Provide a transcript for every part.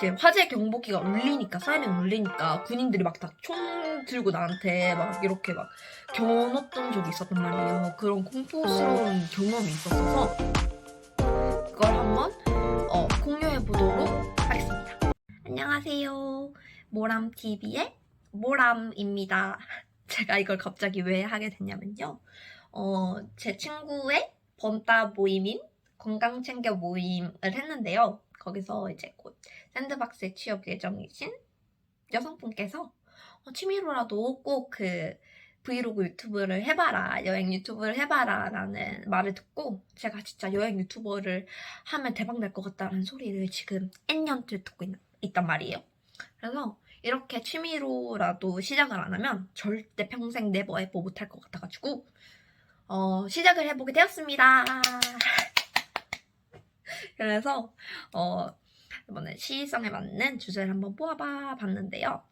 이렇게 화재 경보기가 울리니까, 사이렌 울리니까 군인들이 막 다 총 들고 나한테 막 이렇게 막 겨눴던 적이 있었단 말이에요. 그런 공포스러운 경험이 있었어서 그걸 한번 공유해 보도록 하겠습니다. 안녕하세요. 모람TV의 모람입니다. 제가 이걸 갑자기 왜 하게 됐냐면요. 제 친구의 번따 모임인 건강챙겨 모임을 했는데요. 거기서 이제 곧 샌드박스에 취업 예정이신 여성분께서 취미로라도 꼭 그 브이로그 유튜브를 해봐라, 여행 유튜브를 해봐라 라는 말을 듣고 제가 진짜 여행 유튜버를 하면 대박 날 것 같다는 소리를 지금 N년째 듣고 있단 말이에요. 그래서 이렇게 취미로라도 시작을 안 하면 절대 평생 네버 에버 못할 것 같아가지고 시작을 해보게 되었습니다. 그래서 이번에 시의성에 맞는 주제를 한번 뽑아봐 봤는데요.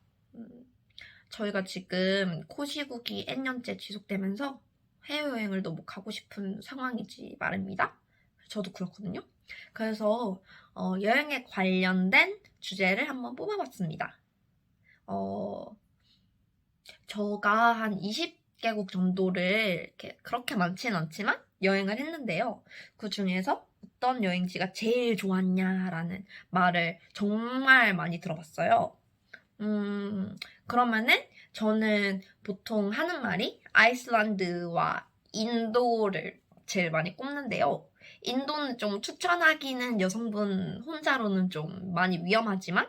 저희가 지금 코시국이 N년째 지속되면서 해외여행을 너무 가고 싶은 상황이지 말입니다. 저도 그렇거든요. 그래서 여행에 관련된 주제를 한번 뽑아봤습니다. 저가 한 20개국 정도를 이렇게 그렇게 많지는 않지만 여행을 했는데요. 그 중에서 어떤 여행지가 제일 좋았냐라는 말을 정말 많이 들어봤어요. 그러면은 저는 보통 하는 말이 아이슬란드와 인도를 제일 많이 꼽는데요. 인도는 좀 추천하기는 여성분 혼자로는 좀 많이 위험하지만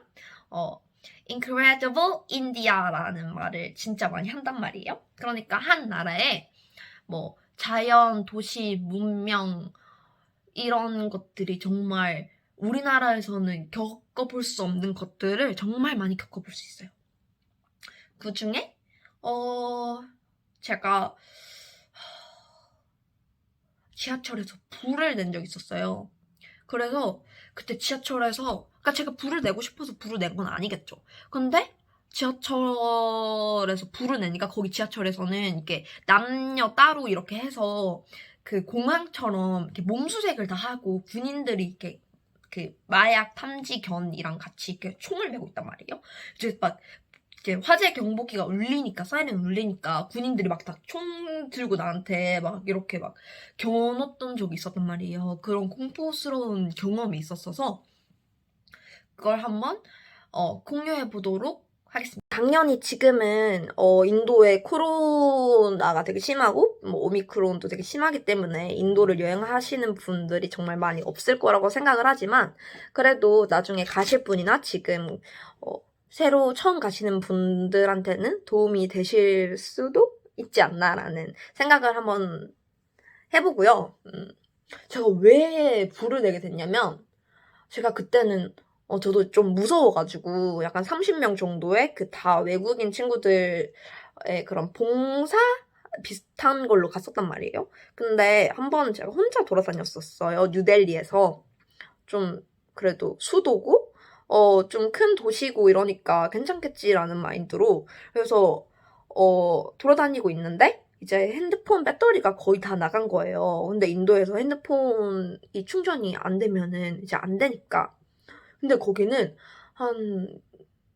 Incredible India라는 말을 진짜 많이 한단 말이에요. 그러니까 한 나라에 뭐 자연, 도시, 문명 이런 것들이 정말 우리나라에서는 겪어볼 수 없는 것들을 정말 많이 겪어볼 수 있어요. 그 중에 제가 지하철에서 불을 낸 적이 있었어요. 그래서 그때 지하철에서, 그러니까 제가 불을 내고 싶어서 불을 낸 건 아니겠죠. 근데 지하철에서 불을 내니까 거기 지하철에서는 이렇게 남녀 따로 이렇게 해서 그 공항처럼 이렇게 몸수색을 다 하고 군인들이 이렇게 그 마약 탐지견이랑 같이 이렇게 총을 메고 있단 말이에요. 이제 막 이렇게 화재 경보기가 울리니까, 사이렌 울리니까 군인들이 막 다 총 들고 나한테 막 이렇게 막 겨눴던 적이 있었단 말이에요. 그런 공포스러운 경험이 있었어서 그걸 한번 공유해 보도록 하겠습니다. 당연히 지금은 인도의 코로나가 되게 심하고 뭐 오미크론도 되게 심하기 때문에 인도를 여행하시는 분들이 정말 많이 없을 거라고 생각을 하지만 그래도 나중에 가실 분이나 지금 새로 처음 가시는 분들한테는 도움이 되실 수도 있지 않나라는 생각을 한번 해보고요. 제가 왜 불을 내게 됐냐면 제가 그때는 저도 좀 무서워가지고 약간 30명 정도의 그 다 외국인 친구들의 그런 봉사 비슷한 걸로 갔었단 말이에요. 근데 한번 제가 혼자 돌아다녔었어요. 뉴델리에서. 좀 그래도 수도고 좀 큰 도시고 이러니까 괜찮겠지라는 마인드로 그래서 돌아다니고 있는데 이제 핸드폰 배터리가 거의 다 나간 거예요. 근데 인도에서 핸드폰이 충전이 안 되면은 이제 안 되니까. 근데 거기는 한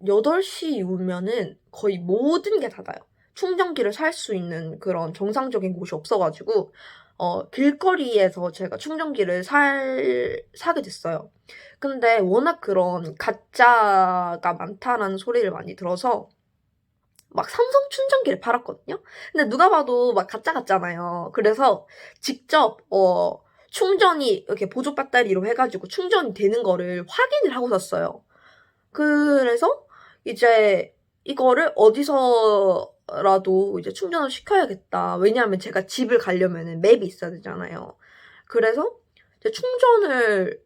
8시 이후면은 거의 모든 게 닫아요. 충전기를 살 수 있는 그런 정상적인 곳이 없어가지고 길거리에서 제가 충전기를 사게 됐어요. 근데 워낙 그런 가짜가 많다라는 소리를 많이 들어서 막 삼성 충전기를 팔았거든요. 근데 누가 봐도 막 가짜 같잖아요. 그래서 직접 충전이 이렇게 보조 배터리로 해가지고 충전이 되는 거를 확인을 하고 샀어요. 그래서 이제 이거를 어디서라도 이제 충전을 시켜야겠다. 왜냐하면 제가 집을 가려면 맵이 있어야 되잖아요. 그래서 이제 충전을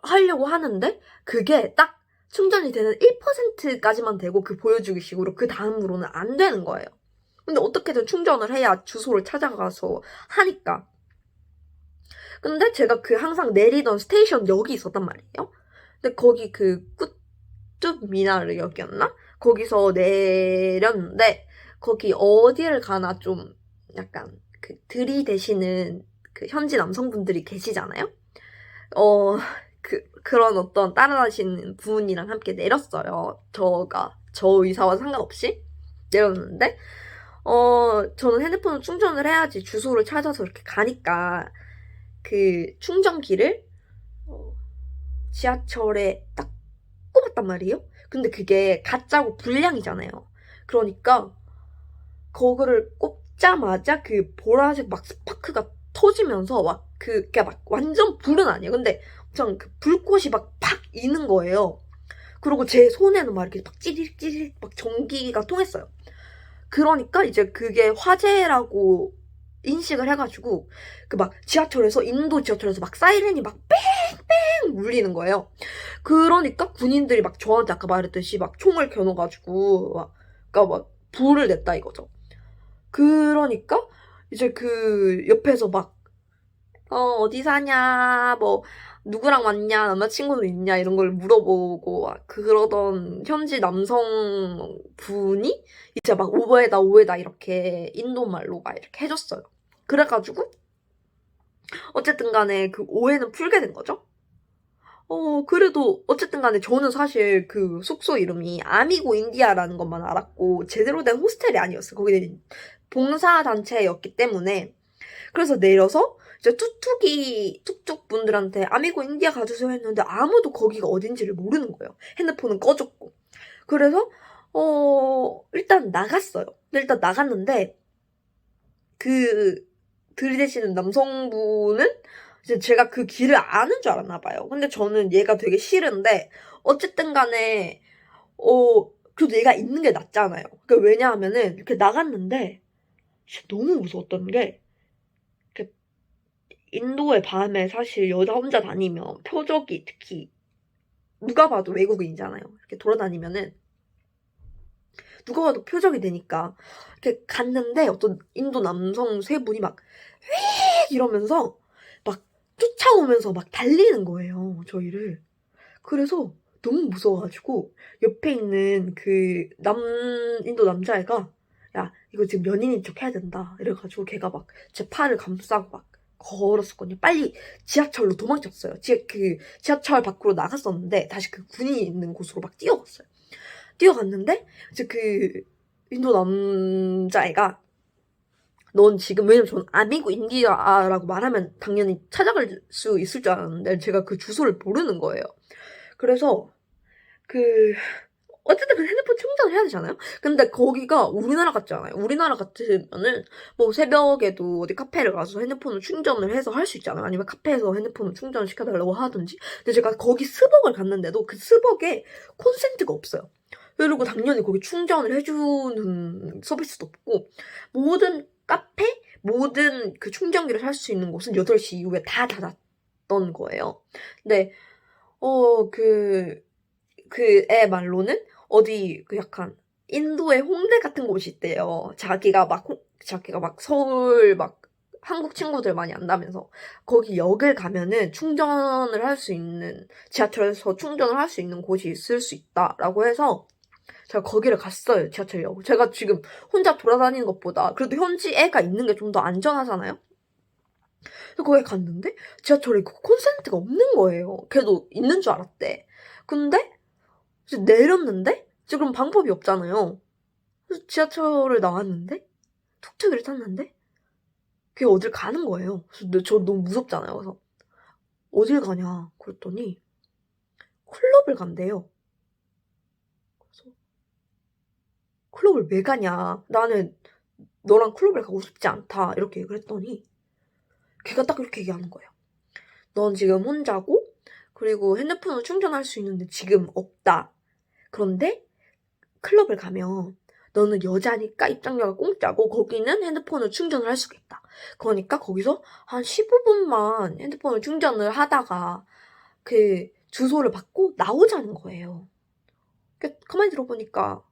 하려고 하는데 그게 딱 충전이 되는 1%까지만 되고 그 보여주기 식으로 그 다음으로는 안 되는 거예요. 근데 어떻게든 충전을 해야 주소를 찾아가서 하니까. 근데 제가 그 항상 내리던 스테이션역이 있었단 말이에요. 근데 거기 그 꾸뚜미나르역이었나? 거기서 내렸는데 거기 어디를 가나 좀 약간 그 들이대시는 그 현지 남성분들이 계시잖아요. 그런 어떤 따라다니시는 분이랑 함께 내렸어요. 저 의사와 상관없이 내렸는데, 저는 핸드폰을 충전을 해야지 주소를 찾아서 이렇게 가니까, 그 충전기를, 지하철에 딱 꼽았단 말이에요? 근데 그게 가짜고 불량이잖아요. 그러니까, 그거를 꼽자마자 그 보라색 막 스파크가 터지면서 그게 막 완전 불은 아니에요. 근데 그냥 그 불꽃이 막 팍 이는 거예요. 그리고 제 손에는 막 이렇게 막 찌릿찌릿 막 전기가 통했어요. 그러니까 이제 그게 화재라고 인식을 해가지고 그 막 지하철에서 인도 지하철에서 막 사이렌이 막 뺑뺑 울리는 거예요. 그러니까 군인들이 막 저한테 아까 말했듯이 막 총을 겨눠가지고 그러니까 막 불을 냈다 이거죠. 그러니까 이제 그 옆에서 막 어디 사냐 뭐 누구랑 왔냐 남자친구는 있냐 이런 걸 물어보고 막 그러던 현지 남성분이 이제 막 오해다 오해다 이렇게 인도말로 막 이렇게 해줬어요. 그래가지고 어쨌든 간에 그 오해는 풀게 된 거죠. 그래도 어쨌든 간에 저는 사실 그 숙소 이름이 아미고 인디아라는 것만 알았고 제대로 된 호스텔이 아니었어요. 거기는 봉사단체였기 때문에. 그래서 내려서 이제 툭툭 분들한테 아미고 인디아 가주세요 했는데 아무도 거기가 어딘지를 모르는 거예요. 핸드폰은 꺼졌고. 그래서 일단 나갔어요. 근데 일단 나갔는데 그 들이대시는 남성분은 이제 제가 그 길을 아는 줄 알았나 봐요. 근데 저는 얘가 되게 싫은데 어쨌든 간에 그래도 얘가 있는 게 낫잖아요. 그러니까 왜냐하면은 이렇게 나갔는데 진짜 너무 무서웠던 게 이렇게 인도의 밤에 사실 여자 혼자 다니면 표적이 특히 누가 봐도 외국인이잖아요. 이렇게 돌아다니면은 누가 봐도 표적이 되니까 이렇게 갔는데 어떤 인도 남성 세 분이 막 휙 이러면서 막 쫓아오면서 막 달리는 거예요, 저희를. 그래서 너무 무서워가지고 옆에 있는 그 인도 남자애가 야 이거 지금 연인인 척 해야 된다 이래가지고 걔가 막 제 팔을 감싸고 막 걸었었거든요. 빨리 지하철로 도망쳤어요. 지하철 밖으로 나갔었는데 다시 그 군인이 있는 곳으로 막 뛰어갔어요. 뛰어갔는데 이제 그 인도 남자애가 넌 지금 왜냐면 저는 아미고 인디아라고 말하면 당연히 찾아갈 수 있을 줄 알았는데 제가 그 주소를 모르는 거예요. 그래서 그 어쨌든 그 핸드폰 충전을 해야 되잖아요. 근데 거기가 우리나라 같지 않아요. 우리나라 같으면은 뭐 새벽에도 어디 카페를 가서 핸드폰을 충전을 해서 할 수 있잖아요. 아니면 카페에서 핸드폰을 충전을 시켜달라고 하든지. 근데 제가 거기 스벅을 갔는데도 그 스벅에 콘센트가 없어요. 그리고 당연히 거기 충전을 해주는 서비스도 없고 모든 카페, 모든 그 충전기를 살 수 있는 곳은 8시 이후에 다 닫았던 거예요. 근데 그 애 말로는 어디 그 약간 인도의 홍대 같은 곳이 있대요. 자기가 막 서울 막 한국 친구들 많이 안다면서 거기 역을 가면은 충전을 할 수 있는 지하철에서 충전을 할 수 있는 곳이 있을 수 있다라고 해서 제가 거기를 갔어요. 지하철역. 제가 지금 혼자 돌아다니는 것보다 그래도 현지 애가 있는 게 좀 더 안전하잖아요. 그래서 거기 갔는데 지하철에 그 콘센트가 없는 거예요. 걔도 있는 줄 알았대. 근데 이제 내렸는데 지금 방법이 없잖아요. 그래서 지하철을 나왔는데 툭툭이를 탔는데 걔 어딜 가는 거예요. 그래서 저 너무 무섭잖아요. 그래서 어딜 가냐 그랬더니 클럽을 간대요. 그래서 클럽을 왜 가냐? 나는 너랑 클럽을 가고 싶지 않다. 이렇게 얘기를 했더니 걔가 딱 이렇게 얘기하는 거예요. 넌 지금 혼자고 그리고 핸드폰을 충전할 수 있는데 지금 없다. 그런데 클럽을 가면 너는 여자니까 입장료가 공짜고 거기는 핸드폰을 충전을 할 수가 있다. 그러니까 거기서 한 15분만 핸드폰을 충전을 하다가 그 주소를 받고 나오자는 거예요. 가만히 들어보니까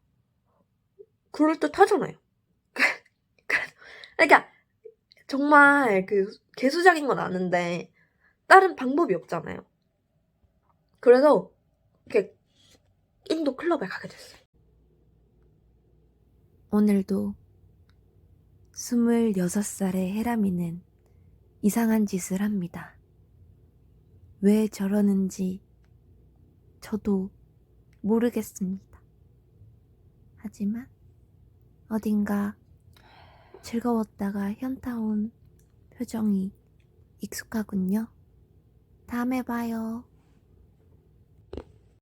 그럴듯하잖아요. 그러니까 정말 그 개수작인 건 아는데 다른 방법이 없잖아요. 그래서 이렇게 인도 클럽에 가게 됐어요. 오늘도 26살의 해람이는 이상한 짓을 합니다. 왜 저러는지 저도 모르겠습니다. 하지만 어딘가 즐거웠다가 현타 온 표정이 익숙하군요. 다음에 봐요.